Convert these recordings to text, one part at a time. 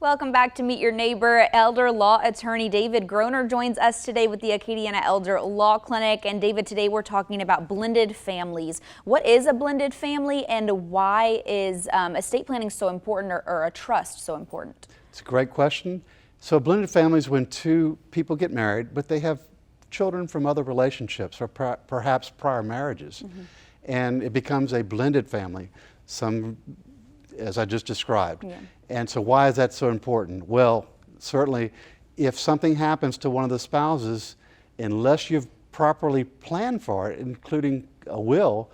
Welcome back to Meet Your Neighbor. Elder law attorney David Groner joins us today with the Acadiana Elder Law Clinic. And David, today we're talking about blended families. What is a blended family and why is estate planning so important, or a trust so important? It's a great question. So blended families when two people get married, but they have children from other relationships or perhaps prior marriages. And it becomes a blended family, as I just described. And so why is that so important? Well, certainly if something happens to one of the spouses, unless you've properly planned for it, including a will,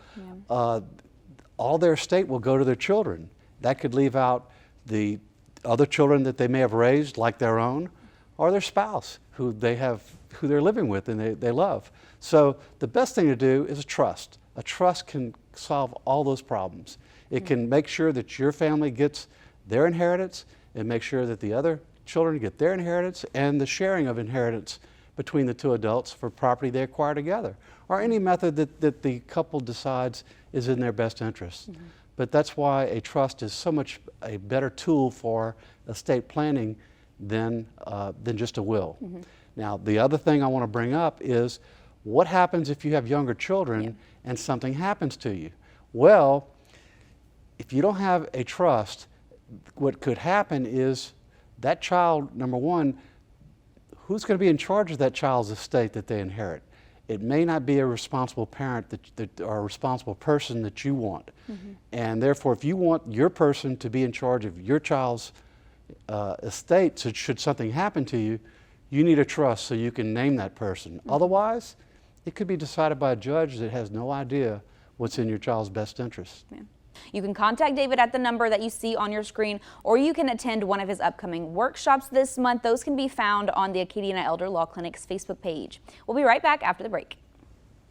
all their estate will go to their children. That could leave out the other children that they may have raised like their own, or their spouse who they're living with and they love. So the best thing to do is a trust. A trust can solve all those problems. It can make sure that your family gets their inheritance and make sure that the other children get their inheritance, and the sharing of inheritance between the two adults for property they acquire together, or any method that the couple decides is in their best interest. But that's why a trust is so much a better tool for estate planning than just a will. Now, the other thing I want to bring up is what happens if you have younger children and something happens to you? Well, if you don't have a trust, what could happen is that child, number one, who's going to be in charge of that child's estate that they inherit? It may not be a responsible parent or a responsible person that you want. And therefore, if you want your person to be in charge of your child's estate, so should something happen to you, you need a trust so you can name that person. Otherwise, it could be decided by a judge that has no idea what's in your child's best interest. You can contact David at the number that you see on your screen, or you can attend one of his upcoming workshops this month. Those can be found on the Acadiana Elder Law Clinic's Facebook page. We'll be right back after the break.